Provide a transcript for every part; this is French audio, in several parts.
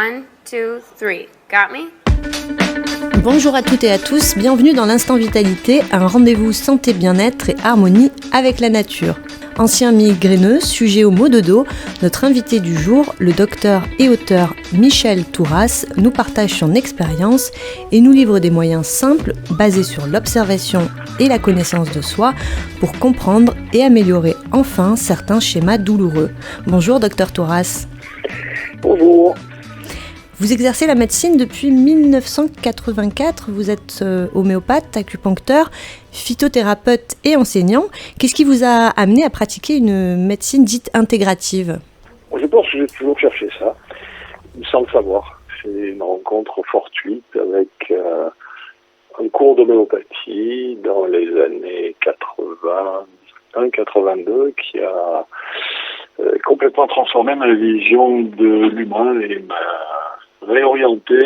1, 2, 3. Got me? Bonjour à toutes et à tous, bienvenue dans l'Instant Vitalité, un rendez-vous santé, bien-être et harmonie avec la nature. Ancien migraineux, sujet au maux de dos, notre invité du jour, le docteur et auteur Michel Touras, nous partage son expérience et nous livre des moyens simples basés sur l'observation et la connaissance de soi pour comprendre et améliorer enfin certains schémas douloureux. Bonjour docteur Touras. Bonjour. Vous exercez la médecine depuis 1984, vous êtes homéopathe, acupuncteur, phytothérapeute et enseignant. Qu'est-ce qui vous a amené à pratiquer une médecine dite intégrative ? Je pense que j'ai toujours cherché ça, sans le savoir. C'est une rencontre fortuite avec un cours d'homéopathie dans les années 81-82 qui a complètement transformé ma vision de l'humain et m'a réorienté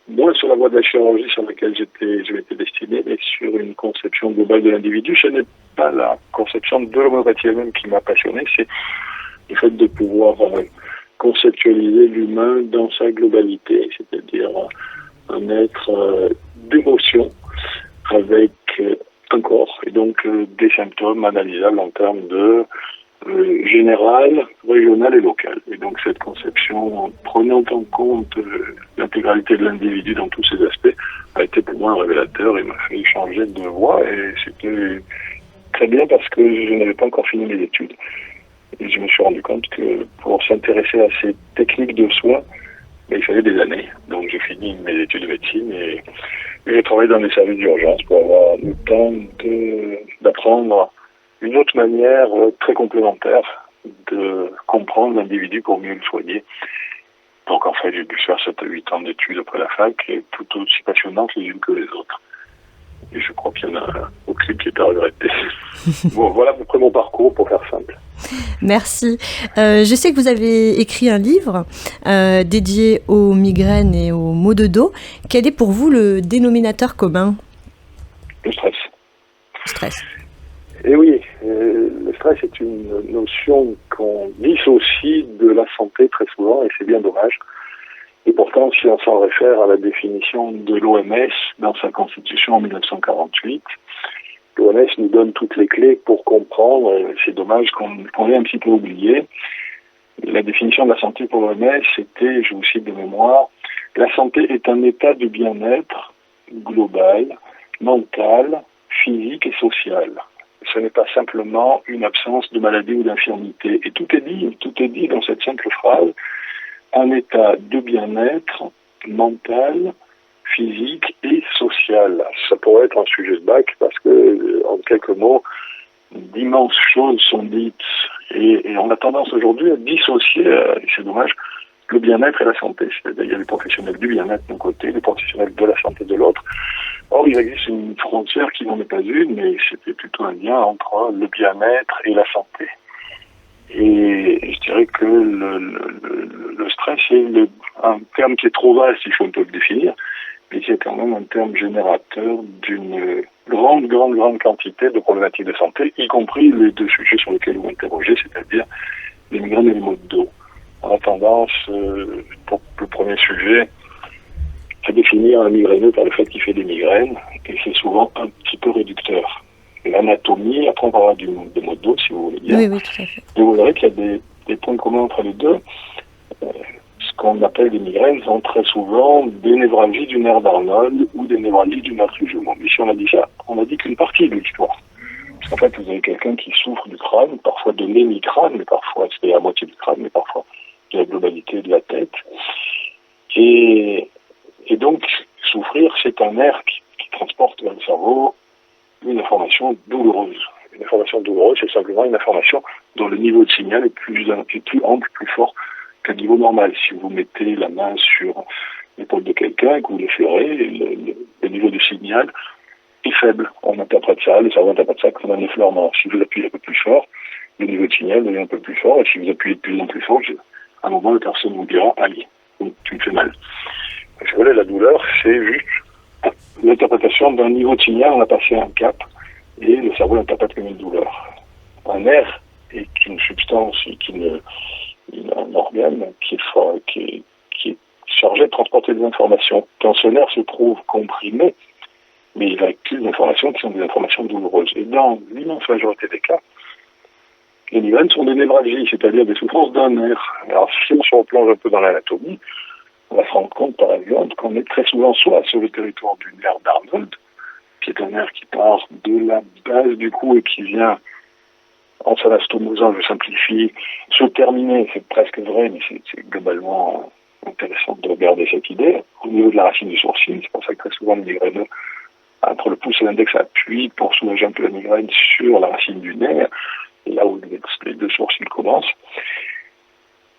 moins sur la voie de la chirurgie sur laquelle je m'étais destiné, mais sur une conception globale de l'individu. Ce n'est pas la conception de l'homéopathie elle-même qui m'a passionné, c'est le fait de pouvoir conceptualiser l'humain dans sa globalité, c'est-à-dire un être d'émotion avec un corps, et donc des symptômes analysables en termes de général, régional et local. Et donc cette conception, en prenant en compte l'intégralité de l'individu dans tous ses aspects, a été pour moi un révélateur et m'a fait changer de voie. Et c'était très bien parce que je n'avais pas encore fini mes études. Et je me suis rendu compte que pour s'intéresser à ces techniques de soins, il fallait des années. Donc j'ai fini mes études de médecine et j'ai travaillé dans les services d'urgence pour avoir le temps d'apprendre une autre manière très complémentaire de comprendre l'individu pour mieux le soigner. Donc en fait, j'ai dû faire 7 à 8 ans d'études après la fac, et tout aussi passionnantes les unes que les autres. Et je crois qu'il y en a aucune qui est à regretter. Bon, voilà à peu près mon parcours pour faire simple. Merci. Je sais que vous avez écrit un livre dédié aux migraines et aux maux de dos. Quel est pour vous le dénominateur commun ? Le stress. Stress. Et oui, le stress est une notion qu'on dissocie de la santé très souvent, et c'est bien dommage. Et pourtant, si on s'en réfère à la définition de l'OMS dans sa constitution en 1948, l'OMS nous donne toutes les clés pour comprendre, et c'est dommage qu'on l'ait un petit peu oublié. La définition de la santé pour l'OMS, c'était, je vous cite de mémoire, « La santé est un état de bien-être global, mental, physique et social. » Ce n'est pas simplement une absence de maladie ou d'infirmité. Et tout est dit dans cette simple phrase. Un état de bien-être mental, physique et social. Ça pourrait être un sujet de bac parce que, en quelques mots, d'immenses choses sont dites. Et on a tendance aujourd'hui à dissocier, et c'est dommage, le bien-être et la santé. C'est-à-dire il y a les professionnels du bien-être d'un côté, les professionnels de la santé de l'autre. Or, il existe une frontière qui n'en est pas une, mais c'était plutôt un lien entre le bien-être et la santé. Et je dirais que le stress est un terme qui est trop vaste, il faut un peu le définir, mais qui est quand même un terme générateur d'une grande quantité de problématiques de santé, y compris les deux sujets sur lesquels vous m'interrogez, c'est-à-dire les migraines et les maux de dos. On a tendance, pour le premier sujet, à définir un migraineux par le fait qu'il fait des migraines, et c'est souvent un petit peu réducteur. L'anatomie, après on parlera des maux de dos, si vous voulez dire. Oui, tout à fait. Et vous verrez qu'il y a des points communs entre les deux. Ce qu'on appelle des migraines sont très souvent des névralgies du nerf d'Arnold ou des névralgies du nerf trigeminal. Mais si on a dit ça, on a dit qu'une partie de l'histoire. Parce qu'en fait, vous avez quelqu'un qui souffre du crâne, parfois de l'hémicrâne, mais parfois c'est la moitié du crâne, mais parfois de la globalité de la tête. Et donc, souffrir, c'est un nerf qui transporte vers le cerveau une information douloureuse. Une information douloureuse, c'est simplement une information dont le niveau de signal est plus ample, plus fort qu'un niveau normal. Si vous mettez la main sur l'épaule de quelqu'un et que vous l'effleurez, le niveau de signal est faible. On interprète ça, le cerveau interprète ça comme un effleurement. Si vous appuyez un peu plus fort, le niveau de signal devient un peu plus fort, et si vous appuyez de plus en plus fort, à un moment, la personne vous dira « Aïe, tu me fais mal ». Vous voyez, la douleur, c'est juste l'interprétation d'un niveau de signal, on a passé un cap, et le cerveau l'interprète comme une douleur. Un nerf est une substance qui a un organe qui est chargé de transporter des informations. Quand ce nerf se trouve comprimé, mais il accuse des informations qui sont des informations douloureuses. Et dans l'immense majorité des cas, les migraines sont des névralgies, c'est-à-dire des souffrances d'un nerf. Alors si on se replonge un peu dans l'anatomie, on va se rendre compte, par exemple, qu'on est très souvent soit sur le territoire du nerf d'Arnold, qui est un nerf qui part de la base du cou et qui vient, en s'anastomosant, je simplifie, se terminer, c'est presque vrai, mais c'est globalement intéressant de regarder cette idée, au niveau de la racine du sourcil. C'est pour ça que très souvent le migraineux, entre le pouce et l'index, appuie pour soulager un peu la migraine sur la racine du nerf, et là où les deux sourcils commencent.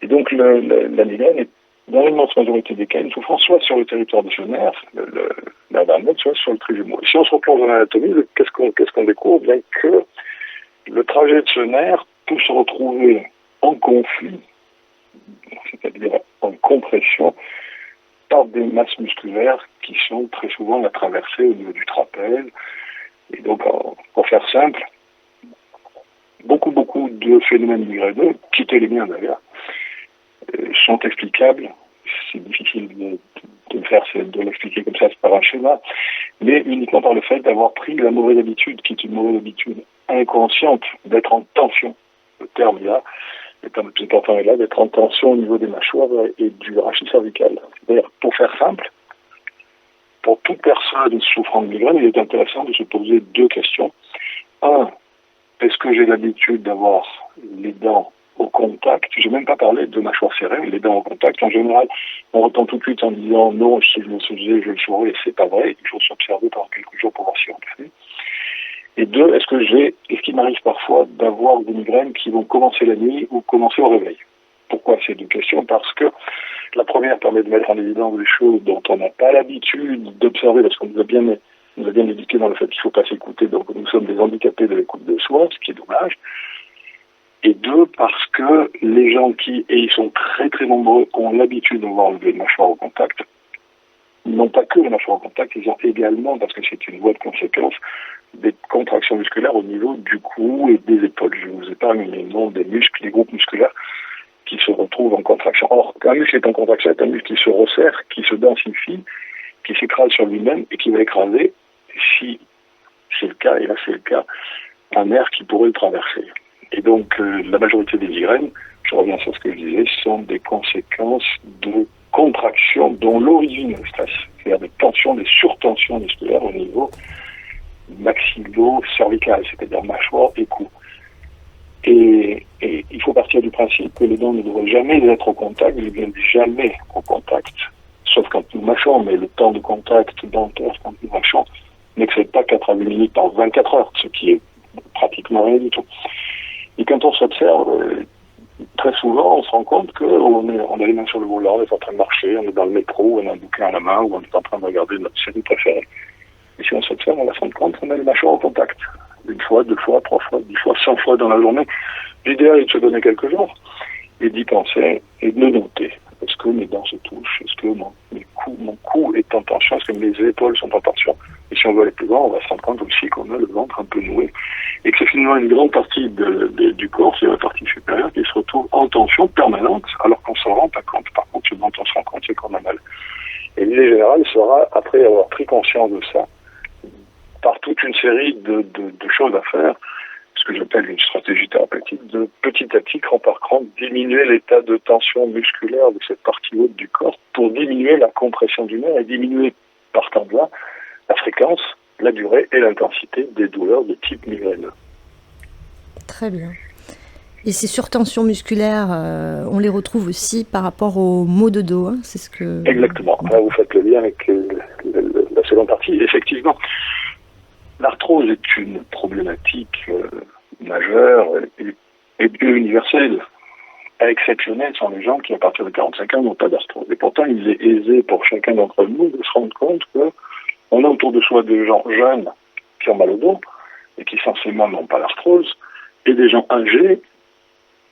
Et donc la migraine est, dans l'immense majorité des cas, une souffrance soit sur le territoire de ce nerf, le nerf d'Arnold, soit sur le trijumeau. Et si on se replonge dans l'anatomie, qu'est-ce qu'on découvre? Bien que le trajet de ce nerf peut se retrouver en conflit, c'est-à-dire en compression, par des masses musculaires qui sont très souvent la traversée au niveau du trapèze. Et donc, pour faire simple, beaucoup de phénomènes migraineux, qui étaient les miens d'ailleurs, sont explicables. C'est difficile de l'expliquer comme ça, c'est par un schéma, mais uniquement par le fait d'avoir pris la mauvaise habitude, qui est une mauvaise habitude inconsciente, d'être en tension. Le terme est là, le terme le plus important est là, d'être en tension au niveau des mâchoires et du rachis cervical. C'est-à-dire, pour faire simple, pour toute personne souffrant de migraine, il est intéressant de se poser deux questions. Un, est-ce que j'ai l'habitude d'avoir les dents au contact? Je n'ai même pas parlé de mâchoire serrée, mais les dents au contact. En général, on retend tout de suite en disant non, si je le faisais, je le saurais, et c'est pas vrai. Il faut s'observer pendant quelques jours pour voir si on le fait. Et deux, est-ce qu'il m'arrive parfois d'avoir des migraines qui vont commencer la nuit ou commencer au réveil? Pourquoi ces deux questions? Parce que la première permet de mettre en évidence des choses dont on n'a pas l'habitude d'observer, parce qu'on nous a bien éduqué dans le fait qu'il ne faut pas s'écouter, donc nous sommes des handicapés de l'écoute de soi, ce qui est dommage. Et deux, parce que les gens qui, et ils sont très très nombreux, ont l'habitude d'avoir des mâchoires au contact, n'ont pas que les mâchoires au contact, ils ont également, parce que c'est une voie de conséquence, des contractions musculaires au niveau du cou et des épaules. Je vous épargne les noms des muscles, des groupes musculaires qui se retrouvent en contraction. Or, un muscle est en contraction, c'est un muscle qui se resserre, qui se densifie, qui s'écrase sur lui-même et qui va écraser, si c'est le cas, et là c'est le cas, un nerf qui pourrait le traverser. Et donc, la majorité des migraines, je reviens sur ce que je disais, sont des conséquences de contractions dont l'origine est le stress, c'est-à-dire des tensions, des surtensions musculaires au niveau maxillo-cervical, c'est-à-dire mâchoire et cou. Et il faut partir du principe que les dents ne devraient jamais être au contact, elles ne viennent jamais au contact, sauf quand nous mâchons, mais le temps de contact dentaire quand nous mâchons n'excède pas 4 à 8 minutes par 24 heures, ce qui est pratiquement rien du tout. Et quand on s'observe, très souvent, on se rend compte qu'on a les mains sur le volant, on est en train de marcher, on est dans le métro, on a un bouquin à la main, ou on est en train de regarder notre série préférée. Et si on s'observe, on va se rendre compte qu'on a les mâchoires au contact. 1 fois, 2 fois, 3 fois, 10 fois, 100 fois dans la journée. L'idéal est de se donner quelques jours et d'y penser et de le noter. Est-ce que mes dents se touchent? Est-ce que mon cou est en tension? Est-ce que mes épaules sont en tension? Et si on veut aller plus loin, on va se rendre compte aussi qu'on a le ventre un peu noué. Et que c'est finalement une grande partie du corps, c'est la partie supérieure, qui se retrouve en tension permanente, alors qu'on ne s'en rend pas compte. Par contre, ce dont on se rend compte, c'est qu'on a mal. Et l'idée générale sera, après avoir pris conscience de ça, par toute une série de choses à faire, ce que j'appelle une stratégie thérapeutique, de petit à petit, cran par cran, diminuer l'état de tension musculaire de cette partie haute du corps pour diminuer la compression du nerf et diminuer, partant de là, la fréquence, la durée et l'intensité des douleurs de type migraineux. Très bien. Et ces surtensions musculaires, on les retrouve aussi par rapport aux maux de dos, hein, c'est ce que... Exactement. Là, vous faites le lien avec la seconde partie. Effectivement, l'arthrose est une problématique majeure et universelle. Exceptionnelle sont les gens qui, à partir de 45 ans, n'ont pas d'arthrose. Et pourtant, il est aisé pour chacun d'entre nous de se rendre compte qu'on a autour de soi des gens jeunes qui ont mal au dos et qui, censément, n'ont pas d'arthrose, et des gens âgés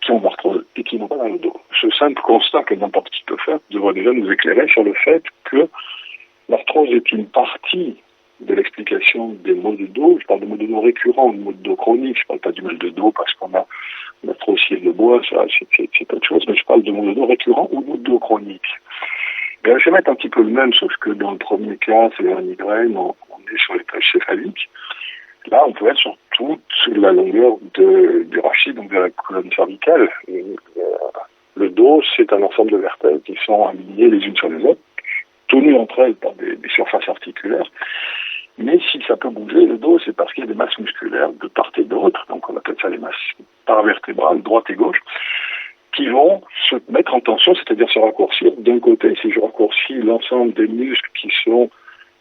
qui ont de l'arthrose et qui n'ont pas mal au dos. Ce simple constat que n'importe qui peut faire devrait déjà nous éclairer sur le fait que l'arthrose est une partie de l'explication des maux de dos. Je parle de maux de dos récurrents, de maux de dos chroniques. Je ne parle pas du mal de dos parce qu'on a l'arthrose de bois, ça, c'est autre chose, mais je parle de maux de dos récurrents ou maux de dos chroniques. Bien, je vais mettre un petit peu le même, sauf que dans le premier cas, c'est la migraine, on est sur les plages céphaliques. Là, on peut être sur toute la longueur du rachis, donc de la colonne cervicale. Le dos, c'est un ensemble de vertèbres qui sont alignées les unes sur les autres, tenues entre elles par des surfaces articulaires. Mais si ça peut bouger, le dos, c'est parce qu'il y a des masses musculaires de part et d'autre, donc on appelle ça les masses paravertébrales, droite et gauche, qui vont se mettre en tension, c'est-à-dire se raccourcir. D'un côté, si je raccourcis l'ensemble des muscles qui sont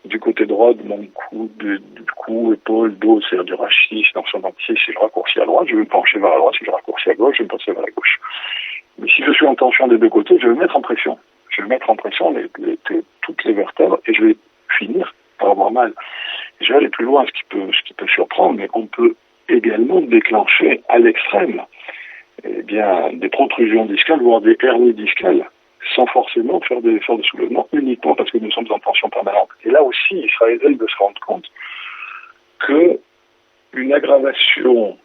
du côté droit de mon cou, du cou, épaule, dos, c'est-à-dire du rachis, l'ensemble entier, si je raccourcis à droite, je vais me pencher vers la droite, si je raccourcis à gauche, je vais me pencher vers la gauche. Mais si je suis en tension des deux côtés, je vais mettre en pression. Je vais mettre en pression toutes les vertèbres et je vais finir par avoir mal. Je vais aller plus loin, ce qui peut surprendre, mais on peut également déclencher à l'extrême des protrusions discales, voire des hernies discales, sans forcément faire des efforts de soulèvement, uniquement parce que nous sommes en tension permanente. Et là aussi, il sera aidé de se rendre compte que une aggravation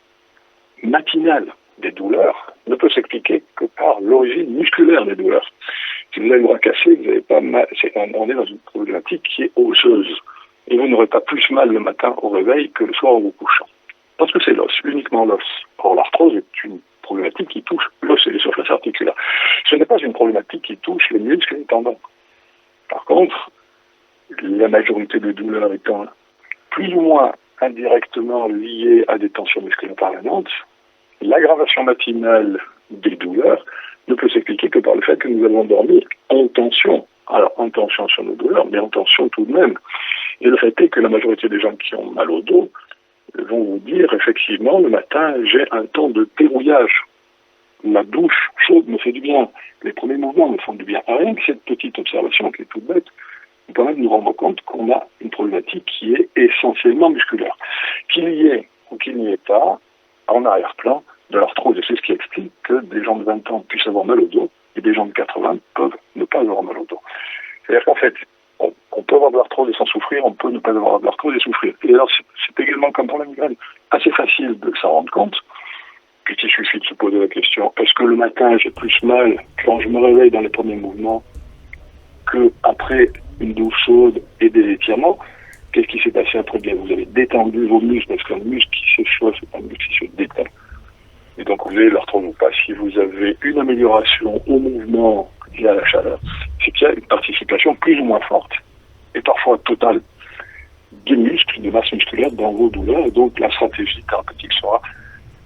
matinale des douleurs ne peut s'expliquer que par l'origine musculaire des douleurs. Si vous avez le bras cassé, vous n'avez pas mal, on est dans une problématique qui est osseuse. Et vous n'aurez pas plus mal le matin au réveil que le soir en vous couchant. Parce que c'est l'os, uniquement l'os. Or, l'arthrose est une problématique qui touche l'os et les surfaces articulaires. Ce n'est pas une problématique qui touche les muscles et les tendons. Par contre, la majorité des douleurs étant plus ou moins indirectement liées à des tensions musculaires permanentes, l'aggravation matinale des douleurs ne peut s'expliquer que par le fait que nous avons dormi en tension. Alors, en tension sur nos douleurs, mais en tension tout de même. Et le fait est que la majorité des gens qui ont mal au dos vont vous dire, effectivement, le matin, j'ai un temps de dérouillage. La douche chaude me fait du bien. Les premiers mouvements me font du bien. Rien que cette petite observation, qui est toute bête, nous permet de nous rendre compte qu'on a une problématique qui est essentiellement musculaire. Qu'il y ait ou qu'il n'y ait pas, en arrière-plan, de l'arthrose. Et c'est ce qui explique que des gens de 20 ans puissent avoir mal au dos et des gens de 80 peuvent ne pas avoir mal au dos. C'est-à-dire qu'en fait, on peut avoir de l'arthrose et sans souffrir, on peut ne pas avoir de l'arthrose et souffrir. Et alors, c'est également comme pour la migraine, assez facile de s'en rendre compte, puisqu'il suffit de se poser la question, est-ce que le matin, j'ai plus mal quand je me réveille dans les premiers mouvements qu'après une douche chaude et des étirements? Qu'est-ce qui s'est passé après? Bien, vous avez détendu vos muscles, parce qu'un muscle qui se chauffe, c'est un muscle qui se détend. Et donc, vous avez l'arthrose ou pas. Si vous avez une amélioration au mouvement lié à la chaleur, c'est qu'il y a une participation plus ou moins forte, et parfois totale, des muscles, de masse musculaire dans vos douleurs. Et donc, la stratégie thérapeutique sera,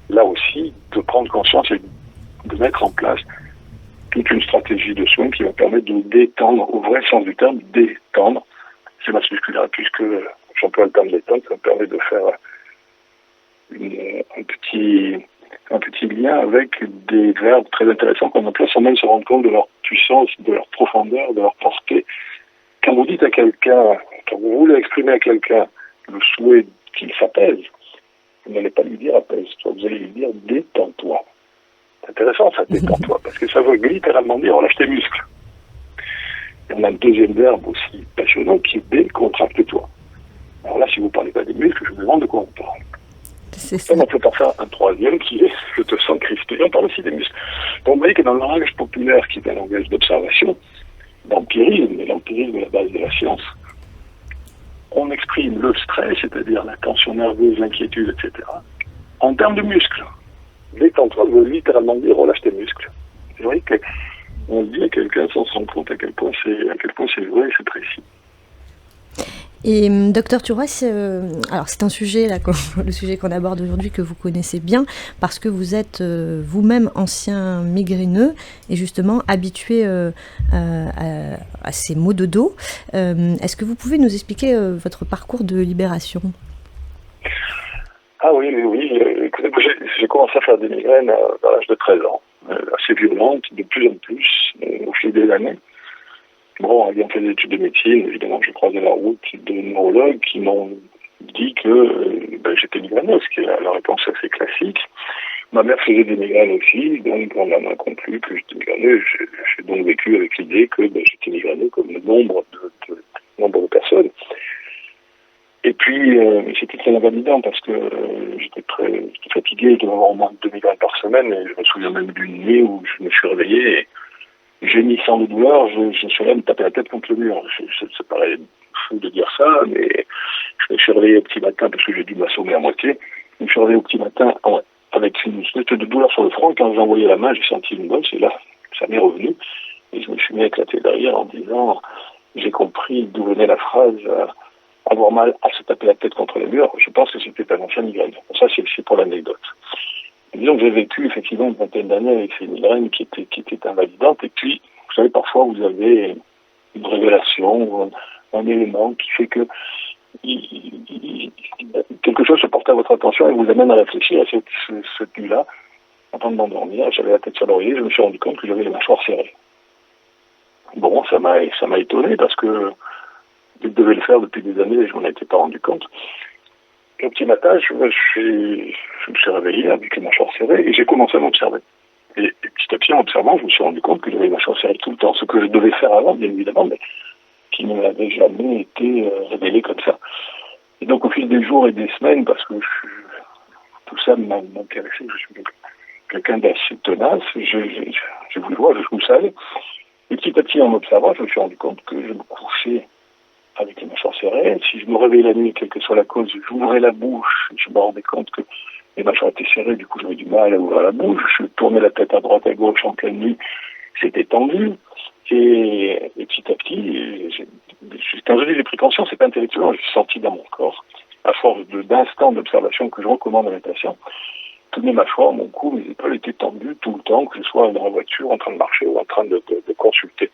là aussi, de prendre conscience et de mettre en place toute une stratégie de soins qui va permettre de détendre, au vrai sens du terme, détendre ces masses musculaires. Puisque, j'emploie le terme détendre, ça me permet de faire un petit lien avec des verbes très intéressants qu'on emploie sans même se rendre compte de leur puissance, de leur profondeur, de leur portée. Quand vous dites à quelqu'un, quand vous voulez exprimer à quelqu'un le souhait qu'il s'apaise, vous n'allez pas lui dire apaise-toi, vous allez lui dire détends-toi. C'est intéressant ça, détends-toi, parce que ça veut littéralement dire relâche tes muscles. Et on a un deuxième verbe aussi passionnant qui est décontracte-toi. Alors là, si vous ne parlez pas des muscles, je me demande de quoi on parle. C'est ça. On peut en faire un troisième qui est je te sens crispé. On parle aussi des muscles. Donc vous voyez que dans le langage populaire, qui est un langage d'observation, d'empirisme, et l'empirisme est la base de la science, on exprime le stress, c'est-à-dire la tension nerveuse, l'inquiétude, etc., en termes de muscles. Détends-toi veut littéralement dire relâche tes muscles. C'est vrai qu'on dit à quelqu'un sans se rendre compte à quel point c'est vrai et c'est précis. Et docteur Turois, alors c'est un sujet, là, le sujet qu'on aborde aujourd'hui, que vous connaissez bien, parce que vous êtes vous-même ancien migraineux et justement habitué à ces maux de dos. Est-ce que vous pouvez nous expliquer votre parcours de libération? Ah oui. Écoutez, j'ai commencé à faire des migraines à l'âge de 13 ans, assez violentes, de plus en plus, au fil des années. Bon, ayant fait des études de médecine, évidemment, je croisais la route de neurologues qui m'ont dit que j'étais migraineux, ce qui est la réponse assez classique. Ma mère faisait des migraines aussi, donc on a conclu que j'étais migraineux. J'ai donc vécu avec l'idée que j'étais migraineux comme le nombre de personnes. Et puis, c'était très invalidant parce que j'étais fatigué, je devais avoir au moins 2 migraines par semaine, et je me souviens même d'une nuit où je me suis réveillé et gémissant de douleur, je suis allé me taper la tête contre le mur. Ça paraît fou de dire ça, mais je me suis réveillé au petit matin parce que j'ai dû m'assommer à moitié. Je me suis réveillé au petit matin avec une espèce de douleur sur le front, et quand j'ai envoyé la main, j'ai senti une bosse, et là, ça m'est revenu. Et je me suis mis à éclater derrière en disant, j'ai compris d'où venait la phrase avoir mal à se taper la tête contre le mur. Je pense que c'était un ancien migraine. Ça, c'est pour l'anecdote. Disons que j'ai vécu effectivement une vingtaine d'années avec ces migraines qui étaient invalidantes. Et puis, vous savez, parfois vous avez une révélation ou un élément qui fait que quelque chose se porte à votre attention et vous amène à réfléchir. Et cette nuit-là, avant de m'endormir, j'avais la tête sur l'oreiller, je me suis rendu compte que j'avais les mâchoires serrées. Bon, ça m'a étonné parce que je devais le faire depuis des années et je m'en étais pas rendu compte. Le petit matin, je me suis réveillé avec les mâchoires serrées et j'ai commencé à m'observer. Et petit à petit, en observant, je me suis rendu compte que j'avais les mâchoires serrées tout le temps, ce que je devais faire avant, bien évidemment, mais qui ne m'avait jamais été révélé comme ça. Et donc, au fil des jours et des semaines, parce que tout ça m'intéressait, je suis quelqu'un d'assez tenace, j'ai voulu voir jusqu'où ça allait. Et petit à petit, en m'observant, je me suis rendu compte que je me couchais avec les mâchoires serrées. Si je me réveillais la nuit, quelle que soit la cause, j'ouvrais la bouche, je me rendais compte que les mâchoires étaient serrées, du coup j'avais du mal à ouvrir la bouche, je tournais la tête à droite, à gauche en pleine nuit, c'était tendu, et petit à petit, quand je dis j'ai pris conscience, c'est pas intellectuellement, j'ai senti dans mon corps, à force d'instants d'observation que je recommande à mes patients, toutes mes mâchoires, mon cou, mes épaules étaient tendues tout le temps, que je sois dans la voiture, en train de marcher ou en train de consulter.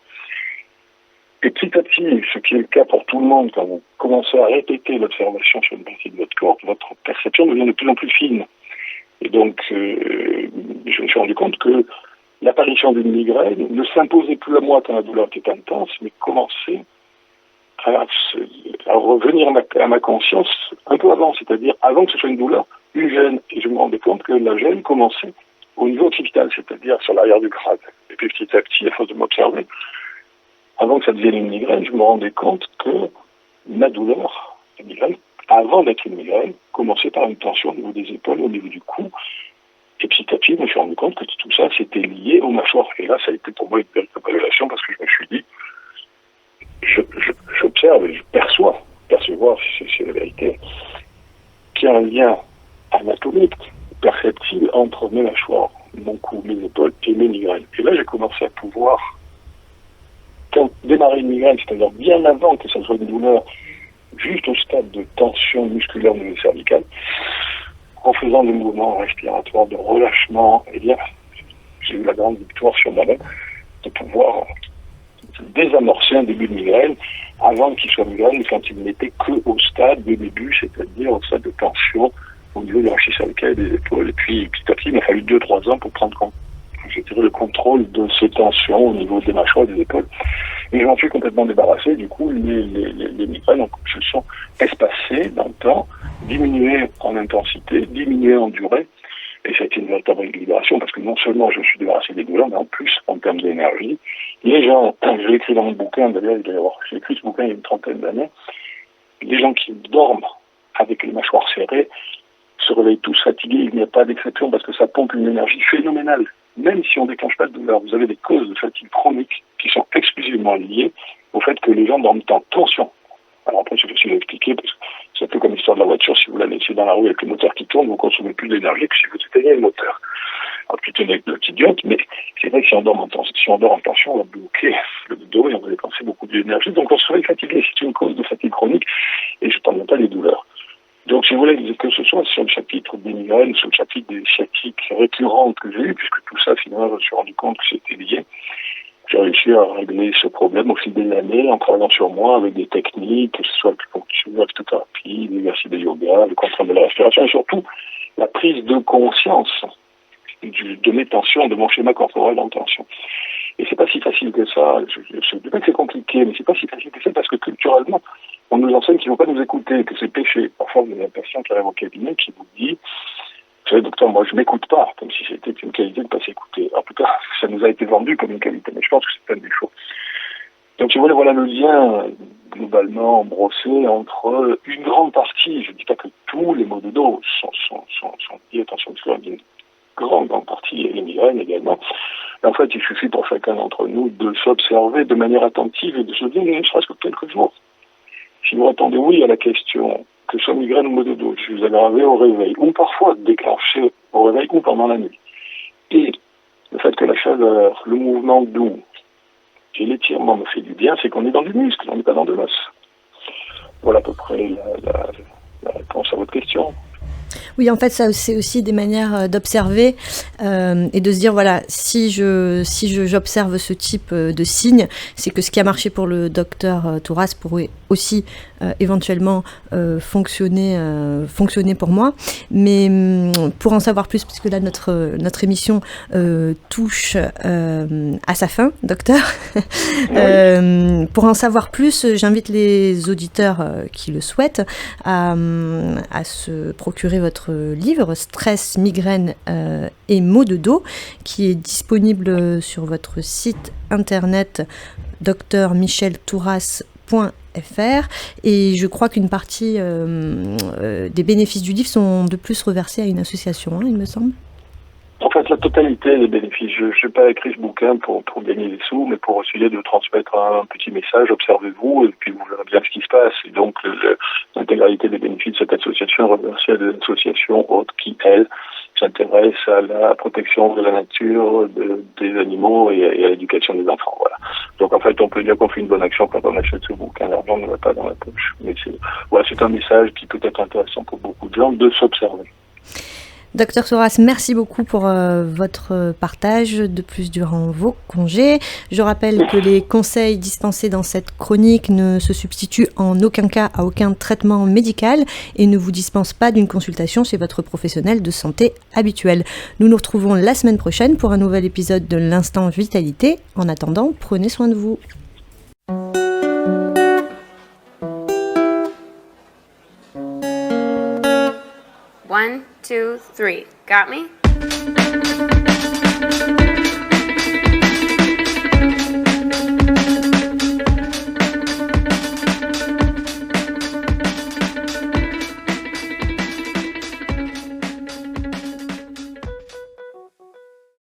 Et petit à petit, ce qui est le cas pour tout le monde, quand vous commencez à répéter l'observation sur une partie de votre corps, votre perception devient de plus en plus fine. Et donc, je me suis rendu compte que l'apparition d'une migraine ne s'imposait plus à moi quand la douleur était intense, mais commençait à revenir à ma conscience un peu avant, c'est-à-dire avant que ce soit une douleur, une gêne. Et je me rendais compte que la gêne commençait au niveau occipital, c'est-à-dire sur l'arrière du crâne. Et puis petit à petit, à force de m'observer, avant que ça devienne une migraine, je me rendais compte que ma douleur, la migraine, avant d'être une migraine, commençait par une tension au niveau des épaules, au niveau du cou. Et petit à petit, je me suis rendu compte que tout ça, c'était lié aux mâchoires. Et là, ça a été pour moi une véritable révélation parce que je me suis dit, j'observe et je percevoir, c'est la vérité, qu'il y a un lien anatomique, perceptible entre mes mâchoires, mon cou, mes épaules et mes migraines. Et là, j'ai commencé à pouvoir démarrer une migraine, c'est-à-dire bien avant que ça soit une douleur, juste au stade de tension musculaire au niveau cervical, en faisant des mouvements respiratoires de relâchement, et bien, j'ai eu la grande victoire sur moi-même de pouvoir désamorcer un début de migraine avant qu'il soit migraine, quand il n'était que au stade de début, c'est-à-dire au stade de tension au niveau de la rachis cervicale et des épaules. Et puis, petit à petit, il m'a fallu 2-3 ans pour prendre le contrôle de ces tensions au niveau des mâchoires et des épaules. Et je m'en suis complètement débarrassé. Du coup, les migraines se sont espacées dans le temps, diminuées en intensité, diminuées en durée. Et ça a été une véritable libération parce que non seulement je me suis débarrassé des douleurs, mais en plus, en termes d'énergie, les gens, je l'ai écrit dans mon bouquin, d'ailleurs, j'ai écrit ce bouquin il y a une trentaine d'années, les gens qui dorment avec les mâchoires serrées se réveillent tous fatigués, il n'y a pas d'exception parce que ça pompe une énergie phénoménale. Même si on ne déclenche pas de douleur, vous avez des causes de fatigue chronique qui sont exclusivement liées au fait que les gens dorment en tension. Alors après, c'est facile à expliquer parce que c'est un peu comme l'histoire de la voiture. Si vous la laissez dans la rue avec le moteur qui tourne, vous consommez plus d'énergie que si vous éteignez le moteur. Alors, petite anecdote idiote, mais c'est vrai que si on dort en tension, on va bloquer le dos et on va dépenser beaucoup d'énergie. Donc on se réveille fatigué. C'est une cause de fatigue chronique et je ne parle même pas des douleurs. Donc, si vous voulez, que ce soit sur le chapitre des migraines, sur le chapitre des sciatiques récurrentes que j'ai eues, puisque tout ça, finalement, je me suis rendu compte que c'était lié, j'ai réussi à régler ce problème au fil des années en travaillant sur moi avec des techniques, que ce soit l'acupuncture, la phytothérapie, l'exercice de yoga, le contrôle de la respiration, et surtout la prise de conscience de mes tensions, de mon schéma corporel en tension. Et c'est pas si facile que ça. Je dis pas que c'est compliqué, mais c'est pas si facile que ça parce que culturellement, on nous enseigne qu'il ne faut pas nous écouter, que c'est péché. Parfois, vous avez un patient qui arrive au cabinet qui vous dit « Vous savez, docteur, moi, je ne m'écoute pas », comme si c'était une qualité de ne pas s'écouter. En tout cas, ça nous a été vendu comme une qualité, mais je pense que c'est un défaut. Donc, si vous voulez, voilà le lien globalement brossé entre une grande partie, je ne dis pas que tous les maux de dos sont liés, attention, parce qu'il y a une grande partie, et les migraines également. Et en fait, il suffit pour chacun d'entre nous de s'observer de manière attentive et de se dire, ne serait-ce que quelques jours. Si vous répondez oui à la question, que ce soit migraine ou maux de dos, si vous aggravez au réveil, ou parfois déclenché au réveil ou pendant la nuit, et le fait que la chaleur, le mouvement doux et l'étirement me fait du bien, c'est qu'on est dans du muscle, on n'est pas dans de l'os. Voilà à peu près la réponse à votre question. Oui, en fait, ça c'est aussi des manières d'observer et de se dire voilà, si j'observe ce type de signes, c'est que ce qui a marché pour le docteur Touras pourrait aussi éventuellement fonctionner pour moi. Mais pour en savoir plus, parce que là notre émission touche à sa fin, docteur. Oui. Pour en savoir plus, j'invite les auditeurs qui le souhaitent à se procurer votre livre Stress, migraine et maux de dos, qui est disponible sur votre site internet drmicheltouras.fr. Et je crois qu'une partie des bénéfices du livre sont de plus reversés à une association, il me semble. En fait, la totalité des bénéfices. Je n'ai pas écrit ce bouquin pour gagner des sous, mais pour essayer de transmettre un petit message. Observez-vous, et puis vous verrez bien ce qui se passe. Et donc, l'intégralité des bénéfices de cette association est reversée à des associations autres qui, elles, s'intéressent à la protection de la nature, des animaux et à l'éducation des enfants. Voilà. Donc, en fait, on peut dire qu'on fait une bonne action quand on achète ce bouquin. L'argent ne va pas dans la poche. Mais c'est un message qui peut être intéressant pour beaucoup de gens de s'observer. Docteur Touras, merci beaucoup pour votre partage de plus durant vos congés. Je rappelle que les conseils dispensés dans cette chronique ne se substituent en aucun cas à aucun traitement médical et ne vous dispensent pas d'une consultation chez votre professionnel de santé habituel. Nous nous retrouvons la semaine prochaine pour un nouvel épisode de l'Instant Vitalité. En attendant, prenez soin de vous. 1, 2, 3. Got me?